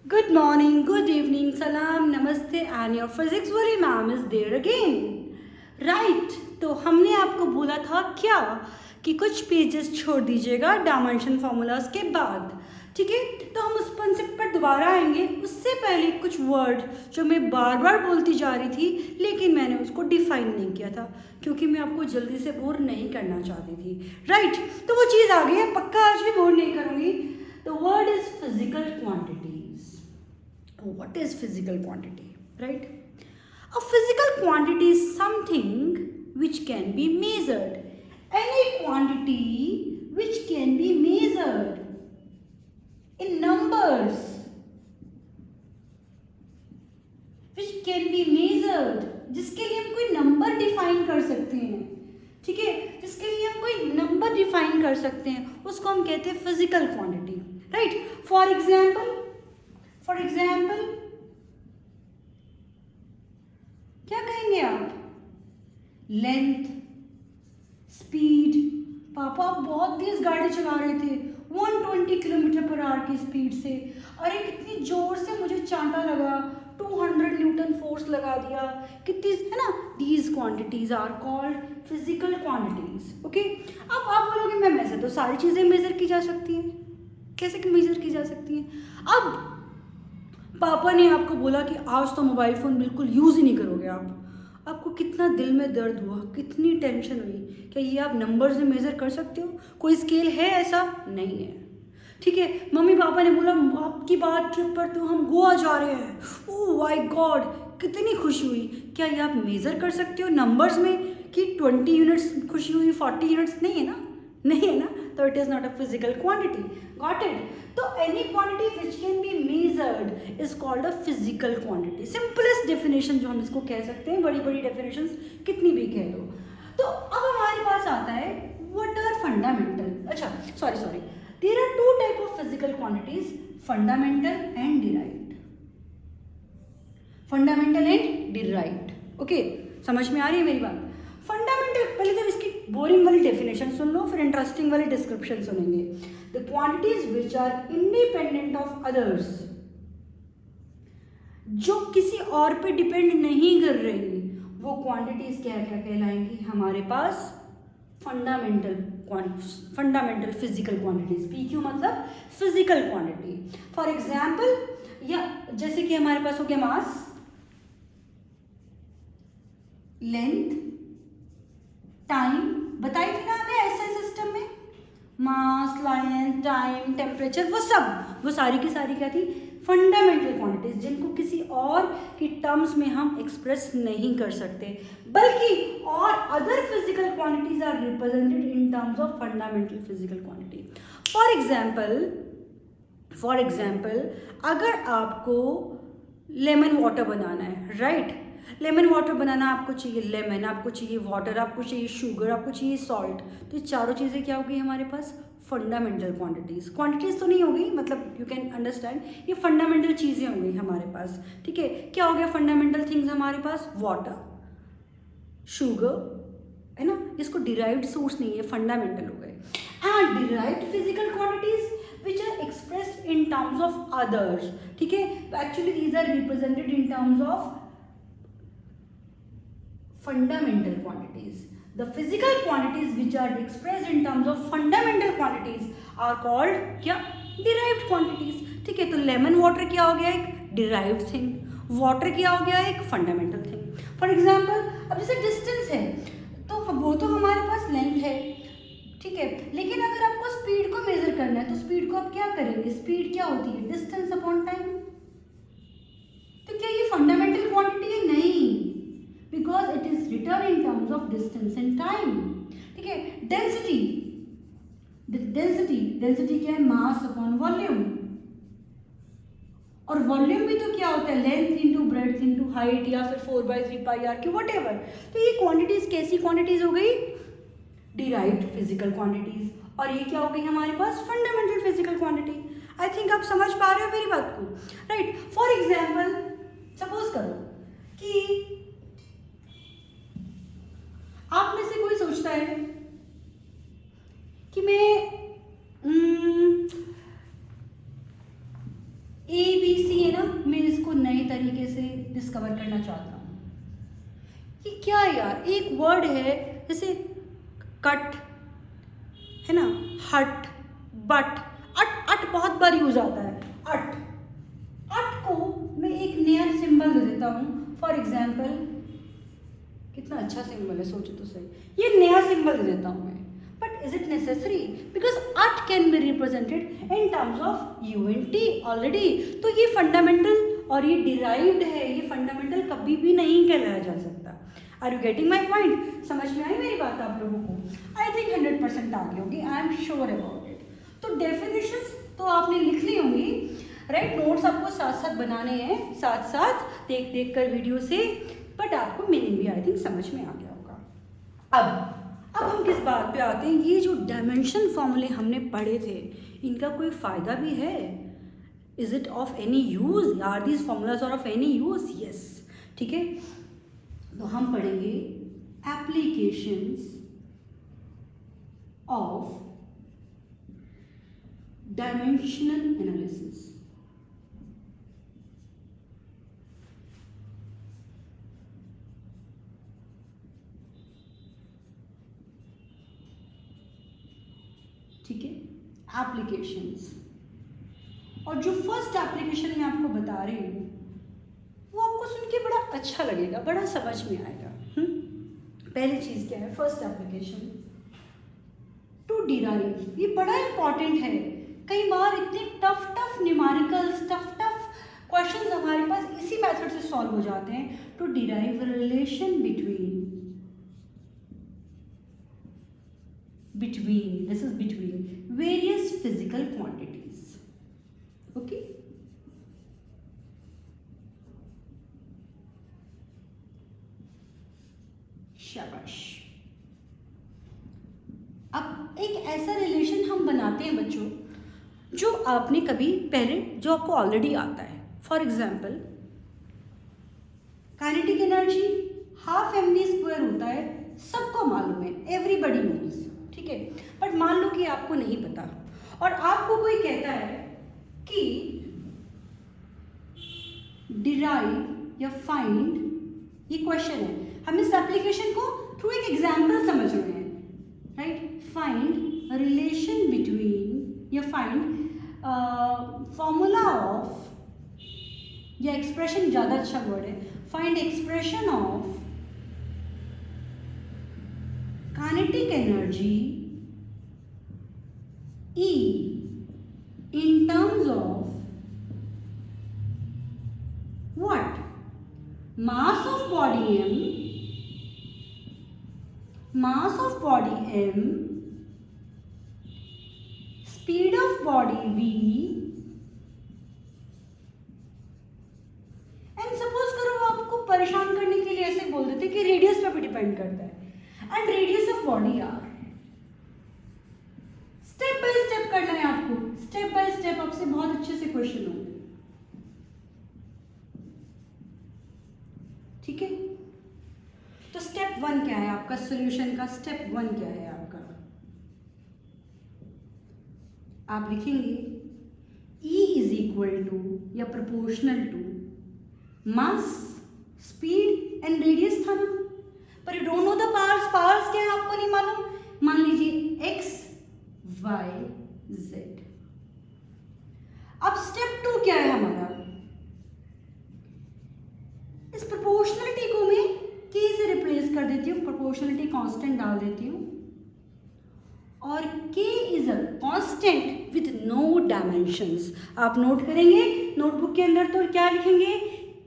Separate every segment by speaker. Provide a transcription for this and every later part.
Speaker 1: Good morning, good evening, salam, namaste and your physics वाली ma'am is there again. Right, तो हमने आपको बोला था क्या कि कुछ पेजेस छोड़ दीजिएगा डायमेंशन फार्मूलाज के बाद. ठीक है, तो हम उस कॉन्सेप्ट पर दोबारा आएंगे. उससे पहले कुछ वर्ड जो मैं बार बार बोलती जा रही थी लेकिन मैंने उसको डिफाइन नहीं किया था क्योंकि मैं आपको जल्दी से बोर नहीं करना चाहती थी. राइट, तो वो चीज़ आ गई है, पक्का आज भी बोर नहीं करूँगी. The word is physical quantities. What is physical quantity? Right? A physical quantity is something which can be measured. Any quantity which can be measured in numbers, which can be measured, जिसके लिए हम कोई number define कर सकते हैं. ठीक है, जिसके लिए हम कोई नंबर डिफाइन कर सकते हैं उसको हम कहते हैं physical quantity. Right, for example क्या कहेंगे आप? Length, speed. पापा बहुत तेज गाड़ी चला रहे थे 120 किलोमीटर पर आवर की स्पीड से. अरे कितनी जोर से मुझे चांटा लगा, 200 न्यूटन फोर्स लगा दिया. कितनी है ना. These quantities are called physical quantities. Okay, अब आप बोलोगे मैम ऐसे तो सारी चीज़ें मेजर की जा सकती हैं. कैसे कि मेजर की जा सकती हैं? अब पापा ने आपको बोला कि आज तो मोबाइल फ़ोन बिल्कुल यूज़ ही नहीं करोगे आप. आपको कितना दिल में दर्द हुआ, कितनी टेंशन हुई. क्या ये आप नंबर्स में मेज़र कर सकते हो? कोई स्केल है ऐसा? नहीं है. ठीक है, मम्मी पापा ने बोला आपकी बात ट्रिप पर तो हम गोवा जा रहे हैं. ओह माय गॉड, कितनी खुशी हुई. क्या ये आप मेज़र कर सकते हो नंबर्स में कि 20 यूनिट्स खुशी हुई, 40 यूनिट्स? नहीं है ना, नहीं है ना. तो it is not a physical quantity. Got it? तो any quantity which can be measured is called a physical quantity. Simplest definition जो हम इसको कह सकते हैं, बड़ी बड़ी डेफिनेशंस कितनी भी कह दो. तो अब हमारे पास आता है व्हाट आर फंडामेंटल. अच्छा sorry, there are two type of physical quantities, fundamental and derived. Fundamental and derived. Okay, समझ में आ रही है मेरी बात? फंडामेंटल, पहले तो इसकी बोरिंग वाली डेफिनेशन सुन लो, फिर इंटरेस्टिंग वाली डिस्क्रिप्शन सुनेंगे. The quantities which are independent of others, जो किसी और पे डिपेंड नहीं कर रही, वो क्वांटिटीज क्या क्या कहलाएंगी हमारे पास? Fundamental physical quantities. P Q मतलब फिजिकल क्वांटिटी. फॉर एग्जाम्पल, या जैसे कि हमारे पास हो गया मास, लेंथ, टाइम. बताई थी ना हमने ऐसे सिस्टम में, मास, लेंथ, टाइम, टेम्परेचर, वो सारी की सारी क्या थी? फंडामेंटल क्वांटिटीज, जिनको किसी और की टर्म्स में हम एक्सप्रेस नहीं कर सकते, बल्कि और other physical quantities are represented in terms of fundamental physical quantity. For example अगर आपको लेमन वाटर बनाना है, राइट? लेमन वाटर बनाना, आपको चाहिए लेमन, आपको चाहिए वाटर, आपको चाहिए शुगर, आपको चाहिए सॉल्ट. तो ये चारों चीज़ें क्या हो गई हमारे पास? फंडामेंटल क्वांटिटीज तो नहीं हो गई, मतलब यू कैन अंडरस्टैंड, ये फंडामेंटल चीज़ें हो गई हमारे पास. ठीक है, क्या हो गया फंडामेंटल थिंग्स हमारे पास? वाटर, शुगर, है ना. इसको डिराइव्ड सोर्स नहीं है, फंडामेंटल हो गए. And derived physical quantities which are expressed in terms of others. ठीक है, actually these are represented in terms of fundamental quantities. The physical quantities which are expressed in terms of fundamental quantities are called क्या? Derived quantities. ठीक है, तो lemon water क्या हो गया? एक derived thing. वाटर क्या हो गया? एक फंडामेंटल थिंग. फॉर एग्जाम्पल, अब जैसे डिस्टेंस है तो वो तो हमारे पास लेंथ है, ठीक है, लेकिन अगर आपको स्पीड को मेजर करना है तो स्पीड को आप क्या करेंगे? स्पीड क्या होती है? Distance upon time. तो क्या ये फंडामेंटल क्वांटिटी है? नहीं, because it is written in terms of distance and time. ठीक है, डेंसिटी क्या है? Mass upon volume. और वॉल्यूम भी तो क्या होता है? Length into breadth into height, या फिर 4/3 pi r cube, whatever. तो ये क्वांटिटीज कैसी क्वांटिटीज हो गई? Derived physical quantities. और ये क्या हो गई हमारे पास? Fundamental physical quantity. I think आप समझ पा रहे हो मेरी बात को, राइट? फॉर एग्जाम्पल, सपोज करो कि आप में से कोई सोचता है कि मैं ABC है ना, मैं इसको नए तरीके से डिस्कवर करना चाहता हूँ। ये क्या है यार, एक वर्ड है जैसे कट है ना, हट, बट, अट, अट बहुत बार यूज आता है, अट, अट को मैं एक नया सिंबल दे देता हूँ। फॉर एग्जाम्पल, कितना अच्छा सिंबल है, सोचो तो सही, ये नया सिंबल दे देता हूँ मैं। But is it necessary? Because it can be represented in terms of UNT already. तो ये फंडामेंटल और ये डिराइव्ड है, ये फंडामेंटल कभी भी नहीं कहलाया जा सकता। Are you getting my point? समझ में आई मेरी बात आप लोगों को? आई थिंक 100% आ गई होगी, I am sure about it. तो डेफिनेशंस तो आपने लिख ली होंगी, राइट? नोट्स आपको साथ साथ बनाने हैं, साथ साथ देख देख कर वीडियो से, बट आपको मीनिंग भी आई थिंक समझ में आ गया होगा। अब हम किस बात पे आते हैं, ये जो डायमेंशन फॉर्मूले हमने पढ़े थे, इनका कोई फ़ायदा भी है? Is it of any use? Are these formulas are of any use? Yes, ठीक है। तो हम पढ़ेंगे एप्लीकेशंस ऑफ डायमेंशनल एनालिसिस। ठीक है, एप्लीकेशंस। और जो फर्स्ट एप्लीकेशन मैं आपको बता रही हूँ वो आपको सुन के बड़ा अच्छा लगेगा, बड़ा समझ में आएगा। पहली चीज क्या है? First application, to derive. ये बड़ा इंपॉर्टेंट है, कई बार इतने टफ न्यूमेरिकल्स, टफ क्वेश्चंस हमारे पास इसी मेथड से सॉल्व हो जाते हैं। To derive relation between, this is between various physical quantities. Okay? शाबाश। अब एक ऐसा रिलेशन हम बनाते हैं बच्चों, जो आपने कभी पहले, जो आपको ऑलरेडी आता है। For example, kinetic energy ½ mv² होता है, सबको मालूम है, एवरीबडी नोज, ठीक है। बट मान लो कि आपको नहीं पता और आपको कोई कहता है कि डिराइव या फाइंड, ये क्वेश्चन है, हम इस एप्लीकेशन को थ्रू एक एग्जाम्पल समझ रहे हैं, राइट? फाइंड रिलेशन बिटवीन या फाइंड फॉर्मूला ऑफ, या एक्सप्रेशन ज़्यादा अच्छा वर्ड है, find expression of kinetic energy E in terms of what? Mass of body m, speed of body v, and suppose करो आपको परेशान करने के लिए ऐसे बोल देते कि रेडियस पे भी डिपेंड करता है, and radius of body r. Step by step करना है आपको, स्टेप बाय स्टेप आपसे बहुत अच्छे से क्वेश्चन होंगे, ठीक है। तो स्टेप 1 क्या है आपका सॉल्यूशन का? स्टेप 1 क्या है आपका? आप लिखेंगे E इज इक्वल टू या proportional to mass, speed and radius था ना, पर you don't know the powers. Powers क्या है आपको नहीं मालूम। मान लीजिए x, y, z। अब स्टेप 2 क्या है हमारा? इस प्रोपोर्शनलिटी को मैं k से रिप्लेस कर देती हूँ, प्रोपोर्शनलिटी कांस्टेंट डाल देती हूँ, और k is a constant with no dimensions. आप नोट करेंगे नोटबुक के अंदर, तो क्या लिखेंगे?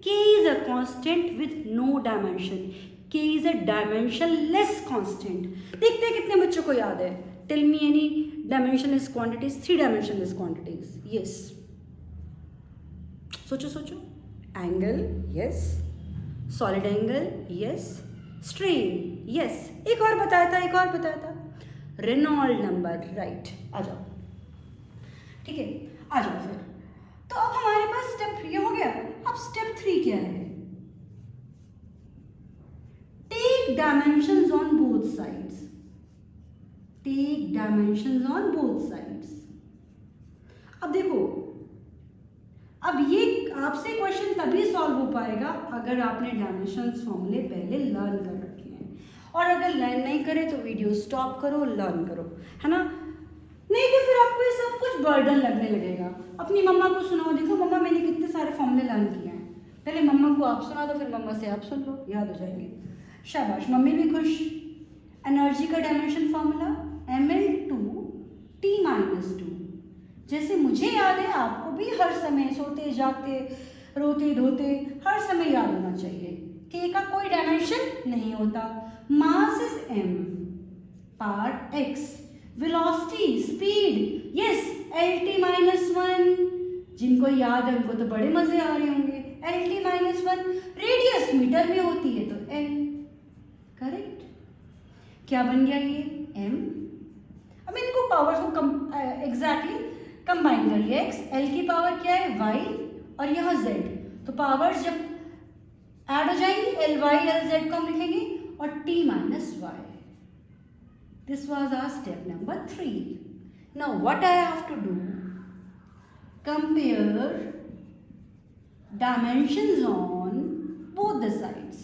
Speaker 1: k is a constant with no dimension, k is a dimensionless constant। देखते हैं कितने बच्चों को याद है। Tell me any dimensionless quantities, 3 dimensionless quantities। Yes, सोचो सोचो। Angle, yes। Solid angle, yes। Strain, yes। एक और बताया था, Reynolds number, right। आ जाओ, ठीक है, आ जाओ फिर। तो अब हमारे पास स्टेप 3 हो गया। अब स्टेप 3 क्या है? Take dimensions on both sides। अब देखो, अब ये आपसे क्वेश्चन तभी सॉल्व हो पाएगा अगर आपने डायमेंशंस फॉर्मूले पहले लर्न कर रखे हैं, और अगर लर्न नहीं करे तो वीडियो स्टॉप करो, लर्न करो, है ना। नहीं तो फिर आपको ये सब कुछ बर्डन लगने लगेगा। अपनी मम्मा को सुनाओ, देखो मम्मा मैंने कितने सारे फॉर्मूले लर्न किए हैं, पहले मम्मा को आप सुना दो, फिर मम्मा से आप सुन लो, याद हो जाएंगे। शाबाश, मम्मी भी खुश। एनर्जी का डायमेंशन फॉर्मूला ml2T-2। जैसे मुझे याद है आपको भी हर समय सोते जागते रोते धोते हर समय याद होना चाहिए। K का कोई डायमेंशन नहीं होता। Mass is m, power x, velocity speed yes LT-1। जिनको याद है उनको तो बड़े मजे आ रहे होंगे। LT-1 रेडियस मीटर में होती है तो L, करेक्ट। क्या बन गया ये m। अब इनको पावर्स को एग्जैक्टली कंबाइन करिए। x, l की पावर क्या है y, और यहाँ z, तो पावर्स जब ऐड हो जाएंगी ly lz को हम लिखेंगे, और t minus y। This was our step number 3। Now what I have to do, compare dimensions on both the sides.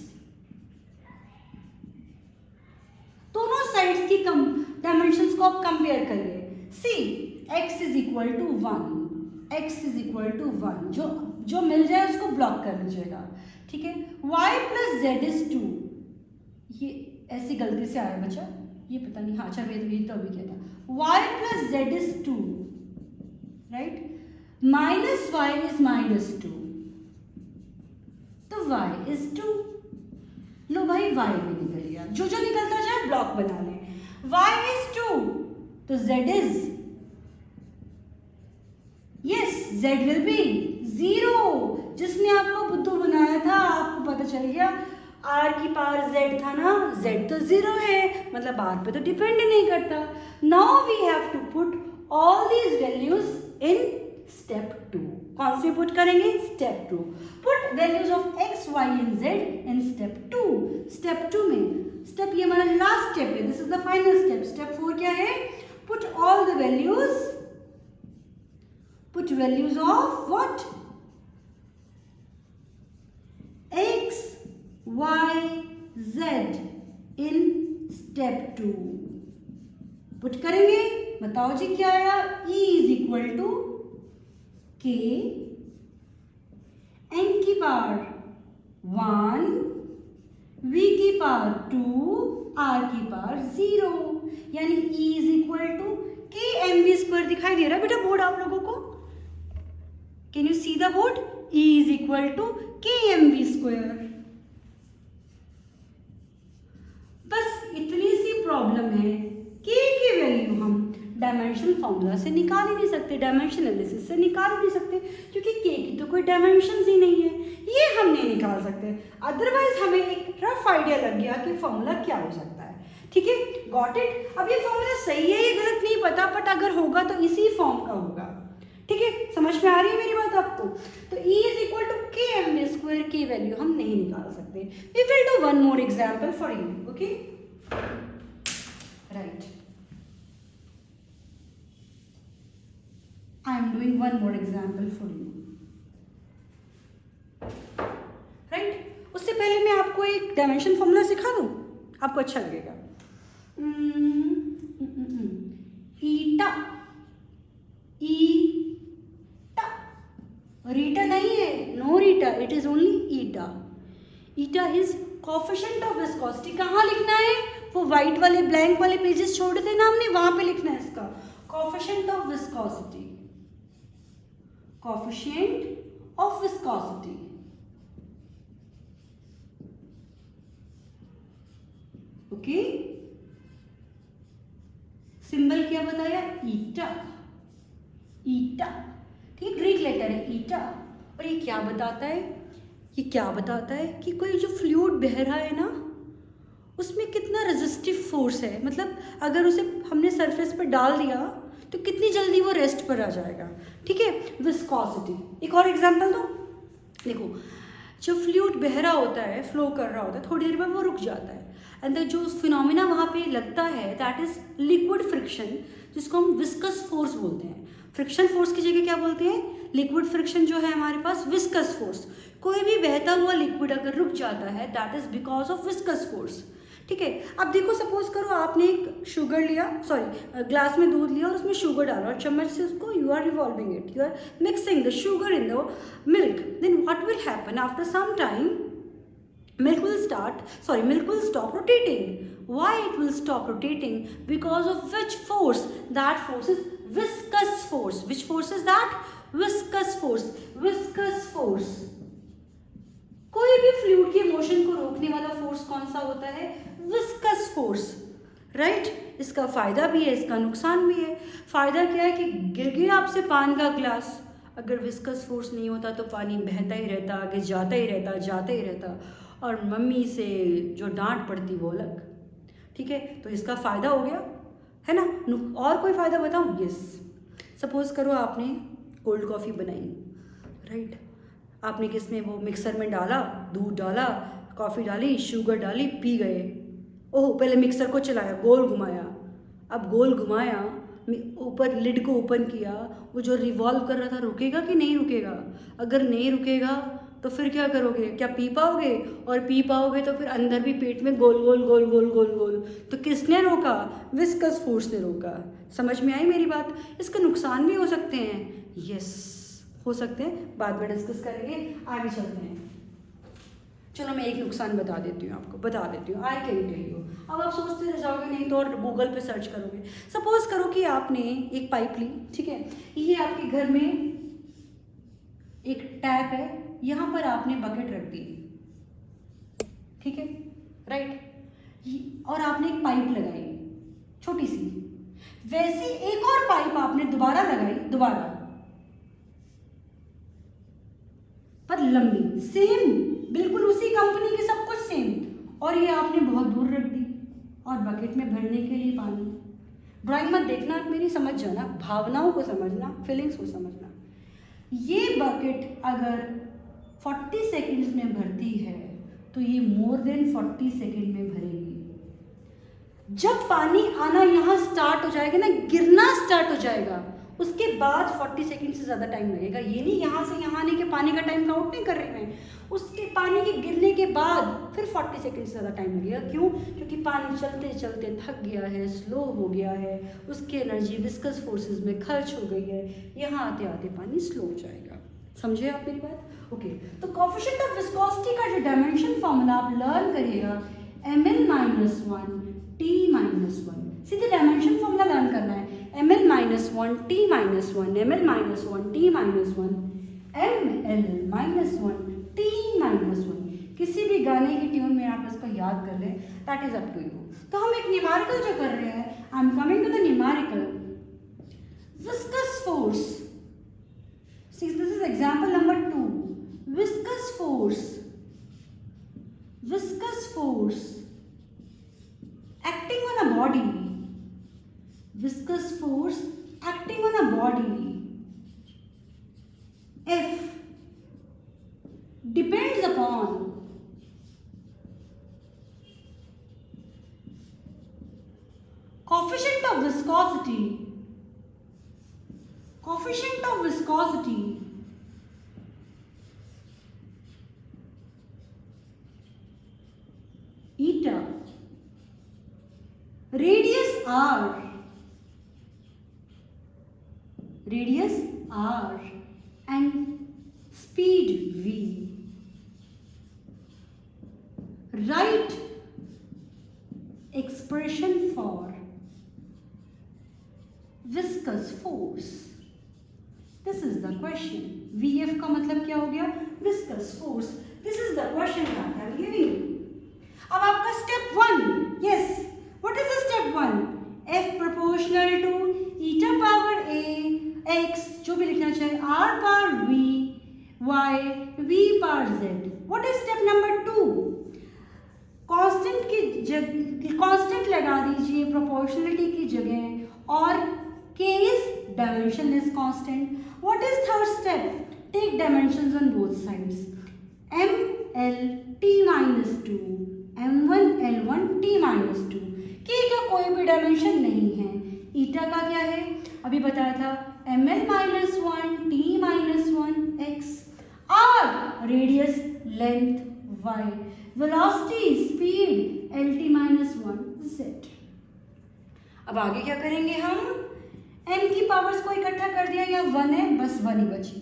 Speaker 1: दोनों साइड्स की डायमेंशंस को आप कंपेयर करिए। See x is equal to 1, x is equal to 1, जो मिल जाए उसको block कर लीजिएगा, ठीक है। y प्लस जेड इज 2, ये ऐसी गलती से आया बच्चा, ये पता नहीं, हाँ अच्छा वेद तो अभी क्या था। y plus Z is 2, right, minus y is minus 2, तो y इज 2। लो भाई y भी निकल गया, जो निकलता जाए ब्लॉक बना लें। y इज 2 तो z is, yes z will be 0। जिसने आपको बुद्धू बनाया था आपको पता चल गया r की पावर z था ना, z तो 0 है, मतलब r पे तो डिपेंड नहीं करता। Now we have to put all these values in step 2। कौन से पुट करेंगे, step 2। Put values of x, y and z in step 2। Step 2 में, स्टेप ये हमारा लास्ट स्टेप है, this is the final step. Step 4 क्या है, put all the values, put values of what, x, y, z in step 2। Put करेंगे, बताओ जी क्या आया। E is equal to k n की पावर 1, v की पावर 2, r की पावर 0, यानी E is equal to k mv square. दिखाई दे रहा है बेटा बोर्ड आप लोगों को, can you see the board. E is equal to kmv square. बस इतनी सी प्रॉब्लम है, k की वैल्यू हम डायमेंशन फॉर्मूला से निकाल ही नहीं सकते, डायमेंशन एनालिसिस से निकाल ही नहीं सकते, क्योंकि k की तो कोई डायमेंशन ही नहीं है, ये हम नहीं निकाल सकते। अदरवाइज हमें एक रफ आइडिया लग गया कि फॉर्मूला क्या हो सकता है, ठीक है, गॉट इट। अब ये फॉर्मूला सही है या गलत नहीं पता, बट अगर होगा तो इसी फॉर्म का होगा, ठीक है, समझ में आ रही है मेरी बात आपको। तो E is equal to kmv square की वैल्यू हम नहीं निकाल सकते। We will do one more example for you, okay, right. I am doing one more example for you, right. उससे पहले मैं आपको एक डायमेंशन फॉर्मूला सिखा दूं, आपको अच्छा लगेगा। ईटा, रीटा नहीं है, no Rita, it is only eta. Eta is coefficient of viscosity. कहाँ लिखना है, वो व्हाइट वाले ब्लैंक वाले पेजेस छोड़ थे ना हमने, वहां पे लिखना है इसका coefficient of viscosity, coefficient of viscosity, okay. Symbol क्या बताया, ईटा, ईटा, ठीक, ग्रीक लेटर है ईटा। और ये क्या बताता है, ये क्या बताता है कि कोई जो फ्लूइड बह रहा है ना, उसमें कितना रेजिस्टिव फोर्स है, मतलब अगर उसे हमने सरफेस पर डाल दिया तो कितनी जल्दी वो रेस्ट पर आ जाएगा, ठीक है। विस्कोसिटी, एक और एग्जांपल दो, देखो जो फ्लूइड बह रहा होता है, फ्लो कर रहा होता है, थोड़ी देर बाद वो रुक जाता है, एंड जो फिनोमिना वहाँ पे लगता है दैट इज लिक्विड फ्रिक्शन, जिसको हम विस्कस फोर्स बोलते हैं। फ्रिक्शन फोर्स की जगह क्या बोलते हैं, लिक्विड फ्रिक्शन जो है हमारे पास विस्कस फोर्स, कोई भी बहता हुआ लिक्विड अगर रुक जाता है that is because of viscous force. ठीक है, अब देखो सपोज करो आपने एक शुगर लिया, सॉरी ग्लास में दूध लिया और उसमें शुगर डाला और चम्मच से उसको you are revolving it, you are mixing the sugar in the milk, then what will happen after some time milk will stop rotating. Why it will stop rotating? Because of which force? That force is viscous force. Which force is that? Viscous force. Viscous force. कोई भी fluid के motion को रोकने वाला force कौन सा होता है? Viscous force, right? इसका फायदा भी है, इसका नुकसान भी है। फायदा क्या है कि गिर गया आपसे पानी का ग्लास, अगर विस्कस फोर्स नहीं होता तो पानी बहता ही रहता, आगे जाता ही रहता और मम्मी से जो डांट पड़ती वो अलग। ठीक है, तो इसका फ़ायदा हो गया है ना। और कोई फ़ायदा बताऊँ? यस, सपोज़ करो आपने कोल्ड कॉफ़ी बनाई, राइट? आपने किस में वो मिक्सर में डाला, दूध डाला, कॉफ़ी डाली, शुगर डाली, पी गए। ओह, पहले मिक्सर को चलाया, गोल घुमाया, अब गोल घुमाया, ऊपर लिड को ओपन किया, वो जो रिवॉल्व कर रहा था रुकेगा कि नहीं रुकेगा? अगर नहीं रुकेगा तो फिर क्या करोगे? क्या पी पाओगे? और पी पाओगे तो फिर अंदर भी पेट में गोल गोल गोल गोल गोल गोल। तो किसने रोका? विस्कस फोर्स ने रोका। समझ में आई मेरी बात? इसके नुकसान भी हो सकते हैं, यस हो सकते हैं, बाद में डिस्कस करेंगे, आगे चलते हैं। चलो मैं एक नुकसान बता देती हूँ आपको, बता देती हूँ, आई कैन टेल यू। अब आप सोचते रह जाओगे, नहीं तो और गूगल पे सर्च करोगे। सपोज करो कि आपने एक पाइप ली, ठीक है, ये आपके घर में एक टैप है, यहाँ पर आपने बकेट रख दी, ठीक है, राइट, और आपने एक पाइप लगाई छोटी सी, वैसी एक और पाइप आपने दोबारा लगाई, दोबारा पर लंबी, सेम, बिल्कुल उसी कंपनी की, सब कुछ सेम, और ये आपने बहुत दूर रख दी और बकेट में भरने के लिए पानी। ड्राइंग मत देखना आप मेरी, समझ जाना, भावनाओं को समझना, फीलिंग्स को समझना। ये बकेट अगर 40 सेकेंड्स में भरती है तो ये मोर देन 40 सेकेंड में भरेगी। जब पानी आना यहाँ स्टार्ट हो जाएगा ना, गिरना स्टार्ट हो जाएगा, उसके बाद 40 सेकेंड से ज़्यादा टाइम लगेगा। ये नहीं यहाँ से यहाँ आने के पानी का टाइम काउंट नहीं कर रही मैं, उसके पानी के गिरने के बाद फिर 40 सेकेंड से ज़्यादा टाइम लगेगा। क्यों? क्योंकि पानी चलते चलते थक गया है, स्लो हो गया है, उसकी एनर्जी विस्कस फोर्सेस में खर्च हो गई है, यहाँ आते आते पानी स्लो हो जाएगा। समझे आप मेरी बात? ओके, तो कोएफिशिएंट ऑफ विस्कोसिटी का जो डायमेंशन फॉर्मूला आप लर्न करिएगा, ml-1 t-1, सीधे डायमेंशन फॉर्मूला लर्न करना है, ml-1 t-1, ml-1 t-1, ml-1 t-1। किसी भी गाने की ट्यून में आप इसको याद कर लें, that is up to you. तो हम एक न्यूमेरिकल जो कर रहे हैं, I am coming to the numerical viscous force. See, this is example number 2. Viscous force acting on a body. Viscous force acting on a body. F depends upon coefficient of viscosity. Coefficient of viscosity eta, radius r, and speed v. Write expression for viscous force. This is the question. VF का मतलब क्या हो गया? Viscous force. This is the question that I am giving you. अब आपका step 1, yes, what is the step 1? F proportional to eta power a x, जो भी लिखना चाहे, r power v y, v power z. What is step number 2? Constant लगा दीजिए proportionality की जगह और k is dimensionless constant. What is third step? Take dimensions on both sides. ml t-2, m1 l1 t-2. k का कोई भी dimension नहीं है। ईटा का क्या है? अभी बताया था ml minus 1, t minus 1, x, r radius, length, y, velocity, speed, lt minus 1, z. अब आगे क्या करेंगे हम? m की पावर्स को इकट्ठा कर दिया, यहाँ 1 है, बस 1 ही बची।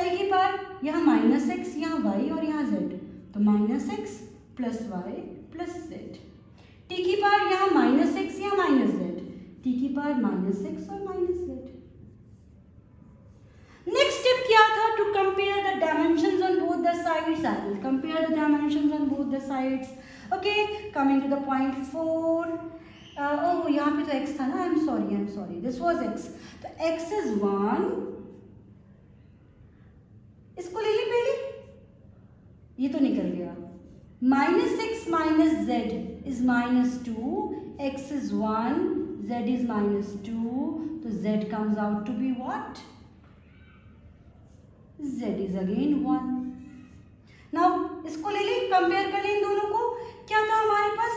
Speaker 1: l की पावर यहाँ माइनस एक्स, यहाँ y और यहाँ z, तो minus x plus y plus z। t की पावर यहाँ माइनस एक्स, यहाँ माइनस z, t की पावर माइनस एक्स और माइनस z। नेक्स्ट स्टेप क्या था? To compare the dimensions on both the sides. I will compare the dimensions on both the sides. Okay, coming to the point 4। Oh, यहाँ पे तो x था ना, I am sorry, this was x। तो x is 1, इसको ले ली पहले, ये तो निकल गया। Minus x minus Z is minus 2, x is 1, z is minus 2, तो z comes out to be what? z is again 1. Now इसको ले लें, कंपेयर कर लें इन दोनों को। क्या था हमारे पास?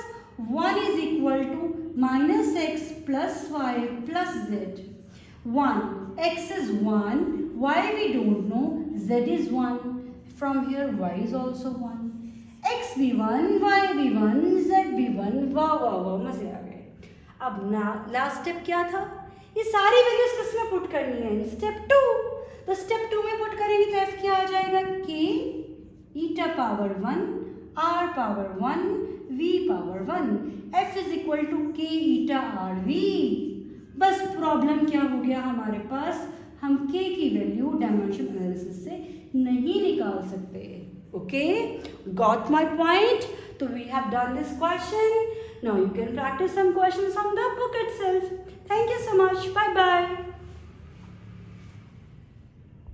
Speaker 1: 1 is equal to minus x plus y plus z. 1, x is 1, y we don't know, z is 1. From here y is also 1. x भी 1, y भी 1, z भी 1. वाह वाह वाह, मजे आ गए। अब ना लास्ट स्टेप क्या था? ये सारी वैल्यूज किसमें पुट करनी है? स्टेप 2। तो स्टेप 2 में पुट करेंगे तो f क्या आ जाएगा? k eta power 1, r power 1, v power 1, f is equal to k eta r v। बस प्रॉब्लम क्या हो गया हमारे पास? हम k की वैल्यू डायमेंशन एनालिसिस से नहीं निकाल सकते। Okay, got my point? तो we have done this question. Now you can practise some questions from the book itself. Thank you so much, bye bye.